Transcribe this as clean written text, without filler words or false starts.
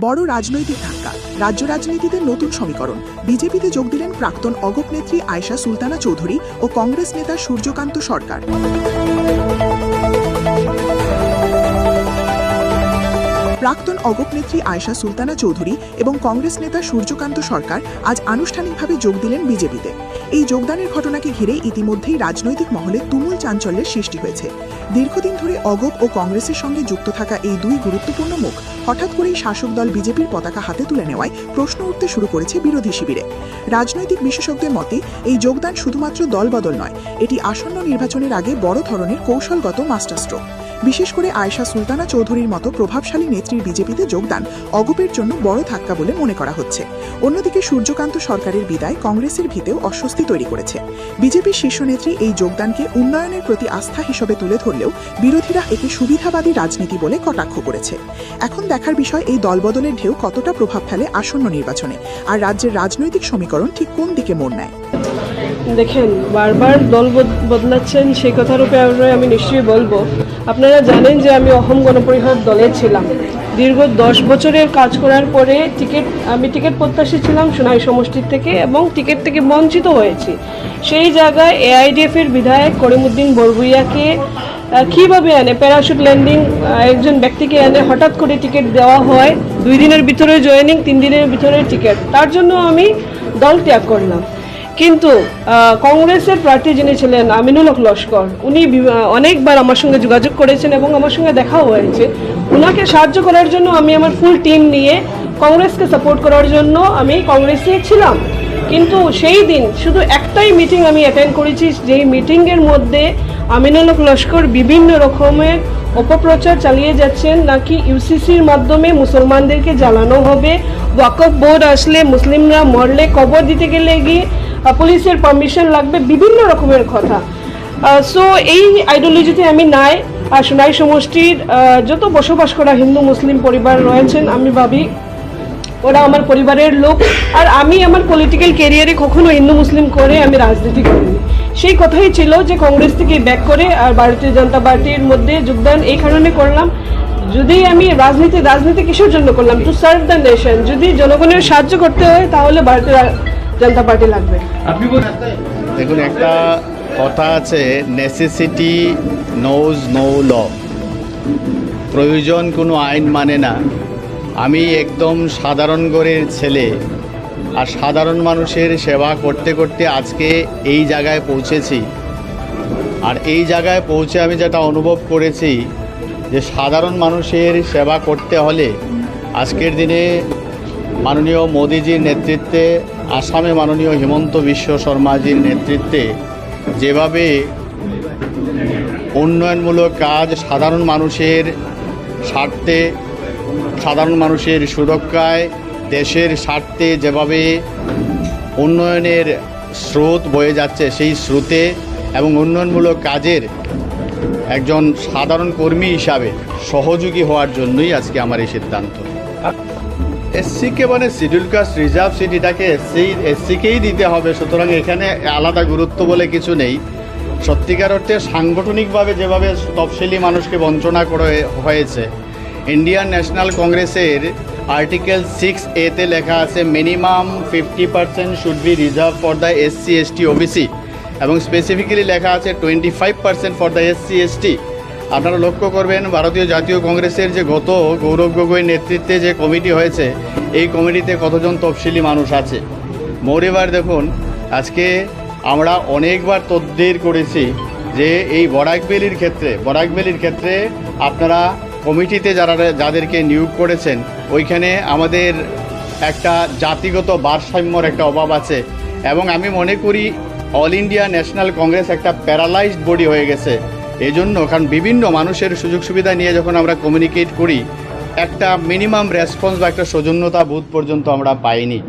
বড় রাজনৈতিক ধাক্কা, রাজ্য রাজনীতিতে নতুন সমীকরণ। বিজেপিতে যোগ দিলেন প্রাক্তন অগপ নেত্রী আয়েশা সুলতানা চৌধুরী ও কংগ্রেস নেতা সূর্যকান্ত সরকার। প্রাক্তন অগপ নেত্রী আয়েশা সুলতানা চৌধুরী এবং কংগ্রেস নেতা সূর্যকান্ত সরকার আজ আনুষ্ঠানিকভাবে যোগ দিলেন বিজেপিতে। এই যোগদানের ঘটনাকে ঘিরে ইতিমধ্যেই রাজনৈতিক মহলে তুমুল চাঞ্চল্যের সৃষ্টি হয়েছে। দীর্ঘদিন ধরে অগপ ও কংগ্রেসের সঙ্গে যুক্ত থাকা এই দুই গুরুত্বপূর্ণ মুখ হঠাৎ করেই শাসক দল বিজেপির পতাকা হাতে তুলে নেওয়ায় প্রশ্ন উঠতে শুরু করেছে বিরোধী শিবিরে। রাজনৈতিক বিশেষজ্ঞদের মতে এই যোগদান শুধুমাত্র দলবদল নয়, এটি আসন্ন নির্বাচনের আগে বড় ধরনের কৌশলগত মাস্টারস্ট্রোক। বিশেষ করে আয়েশা সুলতানা চৌধুরীর মতো প্রভাবশালী নেত্রীর বিজেপিতে যোগদান অগপের জন্য বড় ধাক্কা বলে মনে করা হচ্ছে। অন্যদিকে সূর্যকান্ত সরকারের বিদায় কংগ্রেসের ভিতেও অস্বস্তি তৈরি করেছে। বিজেপির শীর্ষ নেত্রী এই যোগদানকে উন্নয়নের প্রতি আস্থা হিসেবে তুলে ধরলেও বিরোধীরা একে সুবিধাবাদী রাজনীতি বলে কটাক্ষ করেছে। এখন দেখার বিষয় এই দলবদলের ঢেউ কতটা প্রভাব ফেলে আসন্ন নির্বাচনে, আর রাজ্যের রাজনৈতিক সমীকরণ ঠিক কোন দিকে মোড় নেয়। দেখেন, বারবার দল বদলাচ্ছেন, সেই কথার উপরে আমি নিশ্চয়ই বলবো। আপনারা জানেন যে আমি অহম গণপরিষদ দলে ছিলাম। দীর্ঘ 10 বছরের কাজ করার পরে আমি টিকিট প্রত্যাশী ছিলাম সোনাই সমষ্টির থেকে, এবং টিকিট থেকে বঞ্চিত হয়েছি। সেই জায়গায় এআইডিএফের বিধায়ক করিমউদ্দিন বরগুইয়াকে কীভাবে এনে প্যারাশুট ল্যান্ডিং একজন ব্যক্তিকে এনে হঠাৎ করে টিকিট দেওয়া হয়, 2 দিনের ভিতরে জয়েনিং, 3 দিনের ভিতরে টিকিট, তার জন্য আমি দল ত্যাগ করলাম। কিন্তু কংগ্রেসের প্রার্থী যিনি ছিলেন আমিনুল হক লস্কর, উনি অনেকবার আমার সঙ্গে যোগাযোগ করেছেন এবং আমার সঙ্গে দেখাও হয়েছে। ওনাকে সাহায্য করার জন্য আমি আমার ফুল টিম নিয়ে কংগ্রেসকে সাপোর্ট করার জন্য আমি কংগ্রেসে ছিলাম। কিন্তু সেই দিন শুধু একটাই মিটিং আমি অ্যাটেন্ড করেছি, যেই মিটিংয়ের মধ্যে আমিনুল হক লস্কর বিভিন্ন রকমের অপপ্রচার চালিয়ে যাচ্ছেন, নাকি ইউসিসির মাধ্যমে মুসলমানদেরকে জ্বালানো হবে, ওয়াকফ বোর্ড আসলে মুসলিমরা মরলে কবর দিতে গেলে গিয়ে পুলিশের পারমিশন লাগবে, বিভিন্ন রকমের কথা। সো এই আইডিওলজিতে আমি নাই। আর সোনাই সমষ্টির যত বসবাস করা হিন্দু মুসলিম পরিবার রয়েছেন, আমি ভাবি ওরা আমার পরিবারের লোক। আর আমি আমার পলিটিক্যাল ক্যারিয়ারে কখনো হিন্দু মুসলিম করে আমি রাজনীতি করিনি। সেই কথাই ছিল যে কংগ্রেস থেকে ব্যাক করে আর ভারতীয় জনতা পার্টির মধ্যে যোগদান এই কারণে করলাম। যদি আমি রাজনীতি কিসের জন্য করলাম? To serve the nation. যদি জনগণের সাহায্য করতে হয় তাহলে ভারতীয় জনতা পার্টি লাগবে। দেখুন, একটা কথা আছে, নেসেসিটি নোজ নো ল। প্রয়োজন কোনো আইন মানে না। আমি একদম সাধারণ ঘরের ছেলে, আর সাধারণ মানুষের সেবা করতে করতে আজকে এই জায়গায় পৌঁছেছি। আর এই জায়গায় পৌঁছে আমি যেটা অনুভব করেছি যে সাধারণ মানুষের সেবা করতে হলে আজকের দিনে মাননীয় মোদিজির নেতৃত্বে, আসামে মাননীয় হিমন্ত বিশ্ব শর্মাজির নেতৃত্বে যেভাবে উন্নয়নমূলক কাজ সাধারণ মানুষের স্বার্থে, সাধারণ মানুষের সুরক্ষায়, দেশের স্বার্থে যেভাবে উন্নয়নের স্রোত বয়ে যাচ্ছে, সেই স্রোতে এবং উন্নয়নমূলক কাজের একজন সাধারণ কর্মী হিসাবে সহযোগী হওয়ার জন্যই আজকে আমার এই সিদ্ধান্ত। এসসিকে মানে শিডিউল কাস্ট রিজার্ভ সিট, এটাকে এসসিকেই দিতে হবে, সুতরাং এখানে আলাদা গুরুত্ব বলে কিছু নেই। সত্যিকার অর্থে সাংগঠনিকভাবে যেভাবে তফসিলি মানুষকে বঞ্চনা করা হয়েছে, ইন্ডিয়ান ন্যাশনাল কংগ্রেসের আর্টিকেল 6A-তে লেখা আছে minimum 50% should be reserve for the SC ST OBC, এবং স্পেসিফিক্যালি লেখা আছে 25% ফর দ্য SC ST। আপনারা লক্ষ্য করবেন ভারতীয় জাতীয় কংগ্রেসের যে গত গৌরব গগৈ নেতৃত্বে যে কমিটি হয়েছে, এই কমিটিতে কতজন তফসিলি মানুষ আছে। মোরেবার দেখুন, আজকে আমরা অনেকবার তদবির করেছি যে এই বরাক ভ্যালির ক্ষেত্রে আপনারা কমিটিতে যাদেরকে নিয়োগ করেছেন, ওইখানে আমাদের একটা জাতিগত ভারসাম্যর একটা অভাব আছে। এবং আমি মনে করি অল ইন্ডিয়া ন্যাশনাল কংগ্রেস একটা প্যারালাইজড বডি হয়ে গেছে। এই জন্য, কারণ বিভিন্ন মানুষের সুযোগ সুবিধা নিয়ে যখন আমরা কমিউনিকেট করি, একটা মিনিমাম রেসপন্স বা একটা সৌজন্যতা বোধ পর্যন্ত আমরা পাইনি।